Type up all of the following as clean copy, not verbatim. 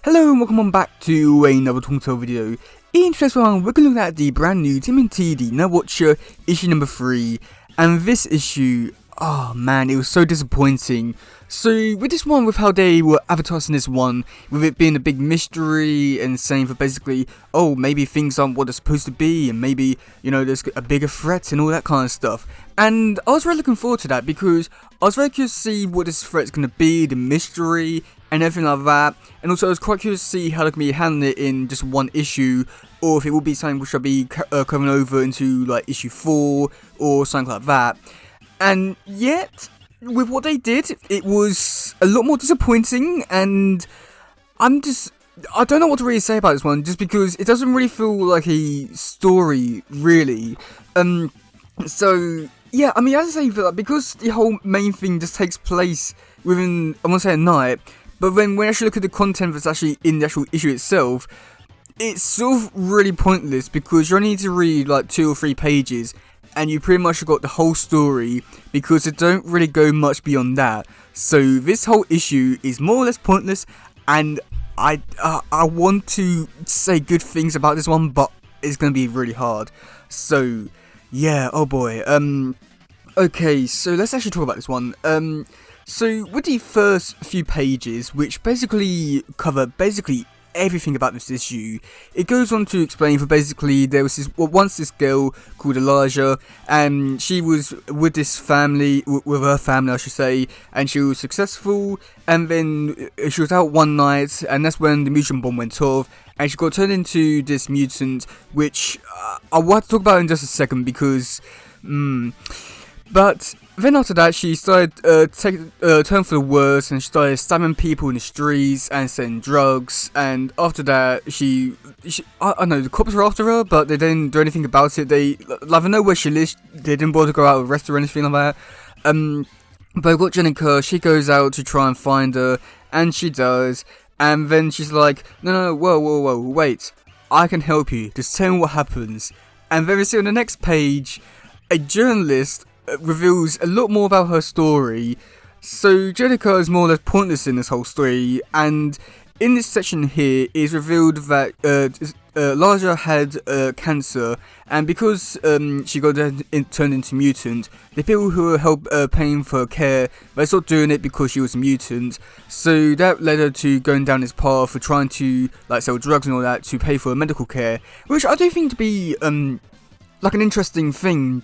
Hello and welcome on back to another Telltale video. In today's one, we're going to look at the brand new TMNT, the Nightwatcher issue number 3. And this issue, oh man, it was so disappointing. So with this one, with how they were advertising this one, with it being a big mystery and saying that basically, oh, maybe things aren't what they're supposed to be, and maybe, you know, there's a bigger threat and all that kind of stuff. And I was really looking forward to that because I was very curious to see what this threat's going to be, the mystery, and everything like that. And also I was quite curious to see how they can be handling it in just one issue, or if it will be something which will be coming over into like issue 4 or something like that. And yet, with what they did, it was a lot more disappointing, and I don't know what to really say about this one, just because it doesn't really feel like a story, really. So yeah, I mean, as I say, because the whole main thing just takes place within, I want to say, a night, but then when I actually look at the content that's actually in the actual issue itself, it's sort of really pointless, because you only need to read like 2 or 3 pages, and you pretty much got the whole story, because it don't really go much beyond that. So this whole issue is more or less pointless, and I want to say good things about this one, but it's going to be really hard. So yeah, oh boy. Okay, so let's actually talk about this one. So with the first few pages, which basically cover everything about this issue, it goes on to explain that basically there was once this girl called Elijah, and she was with this family, with her family I should say, and she was successful, and then she was out one night, and that's when the mutant bomb went off, and she got turned into this mutant, which I will have to talk about in just a second, because but then after that, she started turn for the worse, and she started stabbing people in the streets and selling drugs. And after that, I don't know, the cops were after her, but they didn't do anything about it. They know where she lives. They didn't bother to go out and arrest her or anything like that. But I got Jenica. She goes out to try and find her, and she does. And then she's like, no, whoa, wait, I can help you. Just tell me what happens. And then we see on the next page, a journalist reveals a lot more about her story. So Jenica is more or less pointless in this whole story, and in this section here it is revealed that Elijah had cancer, and because she got turned into mutant, the people who were paying for her care, they stopped doing it because she was a mutant. So that led her to going down this path of trying to like sell drugs and all that to pay for her medical care, which I do think to be like an interesting thing.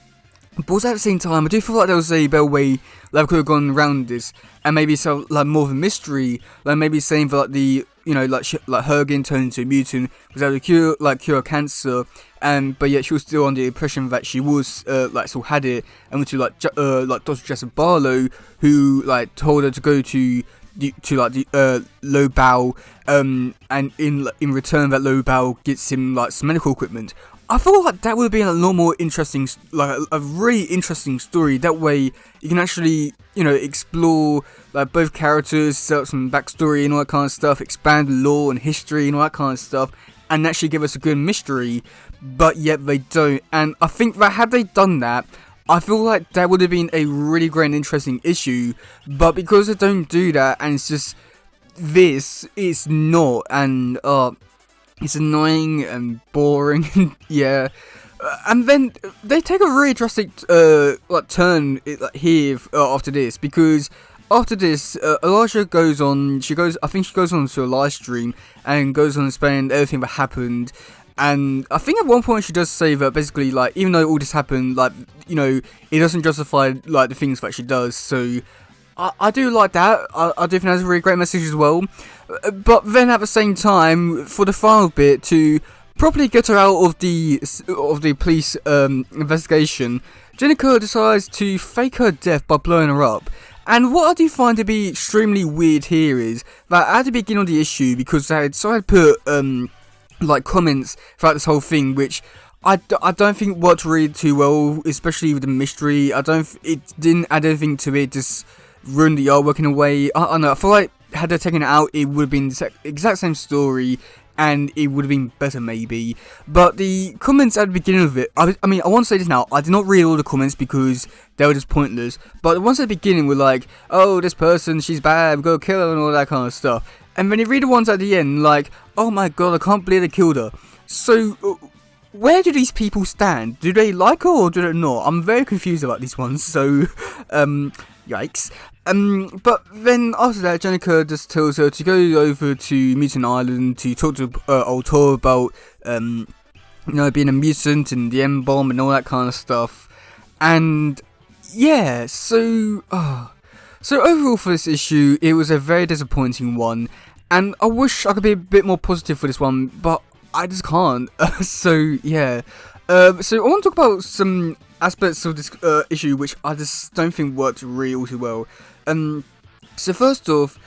But also at the same time, I do feel like there was a better way that could have gone around this, and maybe so like more of a mystery, like maybe saying that like the, you know, like her getting turned into a mutant was able to cure cancer, but yet she was still under the impression that she was still had it, and went to like Dr. Joseph Barlow, who like told her to go to the Low Bow, and in return that Low Bow gets him like some medical equipment. I feel like that would have been a lot more interesting, like a really interesting story. That way, you can actually, you know, explore like both characters, set up some backstory and all that kind of stuff, expand the lore and history and all that kind of stuff, and actually give us a good mystery. But yet they don't, and I think that had they done that, I feel like that would have been a really great and interesting issue. But because they don't do that, and it's just this, it's not, and it's annoying and boring. Yeah, and then they take a really drastic turn here after this, because after this Elijah goes on. I think she goes on to a live stream and goes on explaining everything that happened. And I think at one point she does say that basically, like, even though all this happened, like, you know, it doesn't justify like the things that she does. So I do like that. I do think that's a really great message as well. But then at the same time, for the final bit, to properly get her out of the police investigation, Jenica decides to fake her death by blowing her up. And what I do find to be extremely weird here is that at the beginning of the issue, because I had put like comments throughout this whole thing, which I don't think worked really too well, especially with the mystery. It didn't add anything to it, just ruined the artwork in a way. I don't know, I feel like had they taken it out, it would have been the exact same story, and it would have been better maybe. But the comments at the beginning of it, I mean, I want to say this now, I did not read all the comments because they were just pointless, but the ones at the beginning were like, oh, this person, she's bad, we've got to kill her and all that kind of stuff. And then you read the ones at the end, like, oh my god, I can't believe they killed her. So, where do these people stand? Do they like her or do they not? I'm very confused about these ones, so, yikes. But then after that, Jenica just tells her to go over to Mutant Island to talk to old Tor about, being a mutant and the M-bomb and all that kind of stuff. And, yeah, so overall for this issue, it was a very disappointing one. And I wish I could be a bit more positive for this one, but I just can't. So yeah. So I want to talk about some aspects of this issue which I just don't think worked really all too well. So first off,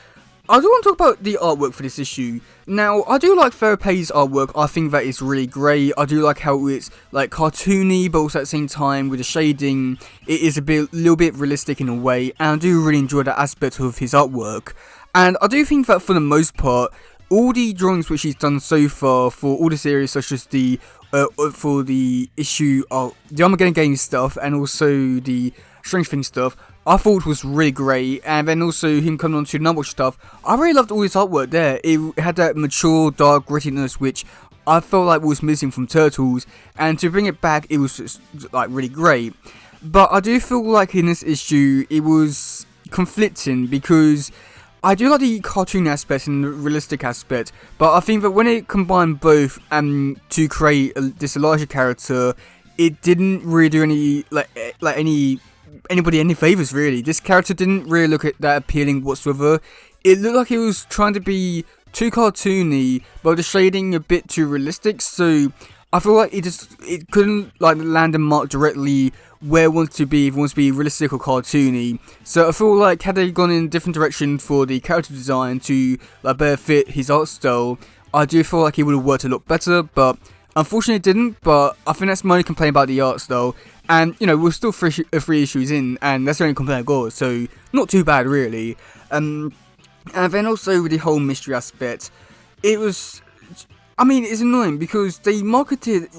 I do want to talk about the artwork for this issue. Now, I do like Farrah Pay's artwork. I think that is really great. I do like how it's like cartoony, but also at the same time with the shading, it is little bit realistic in a way. And I do really enjoy that aspect of his artwork. And I do think that for the most part, all the drawings which he's done so far for all the series, such as the for the issue of the Armageddon Game stuff and also the Strange Thing stuff, I thought was really great. And then also him coming on to the Nightwatcher stuff, I really loved all his artwork there. It had that mature, dark grittiness which I felt like was missing from Turtles, and to bring it back, it was just like really great. But I do feel like in this issue, it was conflicting because I do like the cartoon aspect and the realistic aspect, but I think that when it combined both to create this larger character, it didn't really do anybody any favors really. This character didn't really look that appealing whatsoever. It looked like it was trying to be too cartoony, but the shading a bit too realistic. So I feel like it couldn't like land and mark directly where it wants to be, if it wants to be realistic or cartoony. So I feel like had they gone in a different direction for the character design to like better fit his art style, I do feel like it would have worked a lot better, but unfortunately it didn't. But I think that's my only complaint about the art style. And we're still three issues in, and that's the only complaint I got, so not too bad really. And then also with the whole mystery aspect, it's annoying because they marketed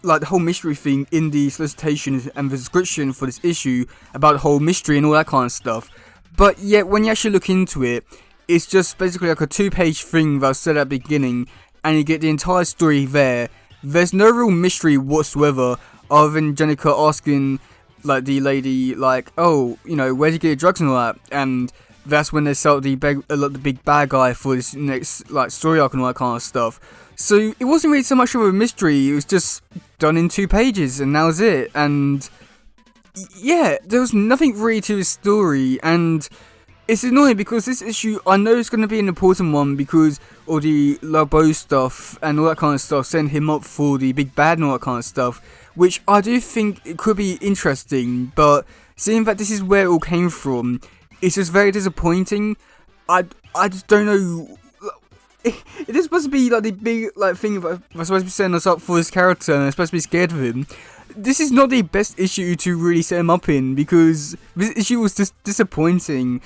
like the whole mystery thing in the solicitation and the description for this issue about the whole mystery and all that kind of stuff. But yet, when you actually look into it, it's just basically like a 2-page thing that was said at the beginning, and you get the entire story there. There's no real mystery whatsoever, other than Jenica asking like the lady, like, oh, where'd you get your drugs and all that, and that's when they start the big bad guy for this next like story arc and all that kind of stuff. So it wasn't really so much of a mystery, it was just done in 2 pages and that was it. And yeah, there was nothing really to his story, and it's annoying because this issue, I know it's going to be an important one because all the Labo stuff and all that kind of stuff, send him up for the big bad and all that kind of stuff, which I do think it could be interesting, but seeing that this is where it all came from, it's just very disappointing. I just don't know. It is supposed to be like the big thing that I'm supposed to be setting us up for this character, and I'm supposed to be scared of him. This is not the best issue to really set him up in because this issue was just disappointing.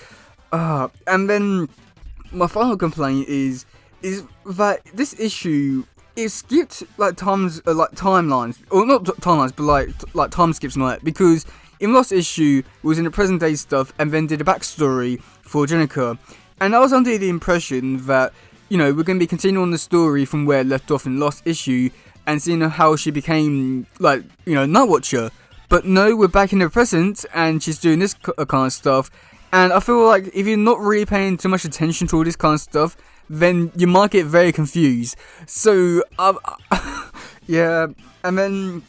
And then my final complaint is that this issue is skipped timelines, or not timelines, but like time skips and all that, because in last issue it was in the present day stuff and then did a backstory for Jenica, and I was under the impression that we're going to be continuing the story from where it left off in last issue and seeing how she became Nightwatcher. But no, we're back in the present and she's doing this kind of stuff. And I feel like if you're not really paying too much attention to all this kind of stuff, then you might get very confused. So, yeah. And then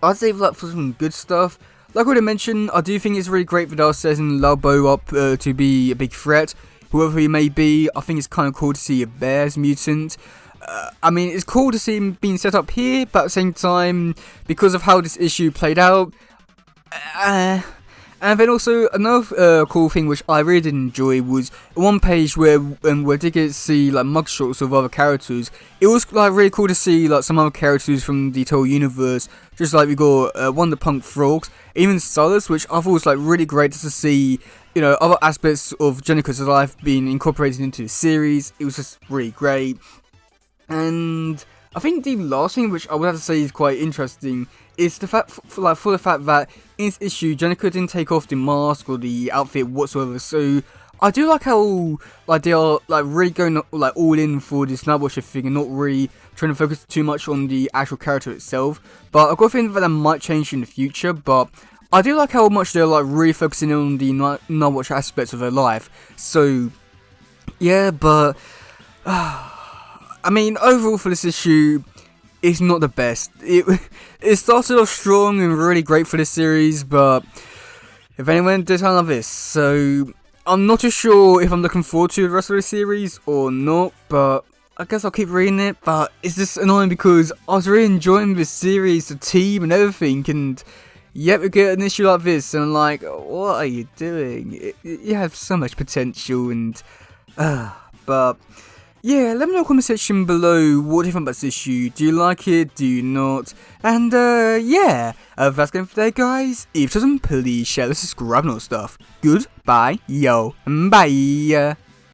I'd say for some good stuff, like I already mentioned, I do think it's really great that they're setting Labo up to be a big threat. Whoever he may be, I think it's kind of cool to see a bear's mutant. It's cool to see him being set up here, but at the same time, because of how this issue played out, and then also another cool thing which I really did enjoy was one page where we did get to see like mugshots of other characters. It was like really cool to see like some other characters from the total universe, just like we got Wonder Punk Frogs, even Solus, which I thought was like really great to see. Other aspects of Jenica's life being incorporated into the series. It was just really great. And I think the last thing which I would have to say is quite interesting is the fact, for the fact that in this issue, Jenica didn't take off the mask or the outfit whatsoever. So I do like how like they are like really going like all in for this Nightwatcher thing and not really trying to focus too much on the actual character itself. But I've got a feeling that might change in the future. But I do like how much they're like really focusing on the Nightwatcher aspects of their life. So yeah, but I mean overall for this issue, it's not the best. It started off strong and really great for this series, but if anyone did, I love this. So I'm not too sure if I'm looking forward to the rest of the series or not, but I guess I'll keep reading it. But it's just annoying because I was really enjoying this series, the team and everything, and yet we get an issue like this, and I'm like, what are you doing? You have so much potential, and but yeah, let me know in the comment section below what do you think about this issue. Do you like it? Do you not? And yeah, that's going for today, guys. If it doesn't, please share, subscribe and all stuff. Goodbye, yo, bye.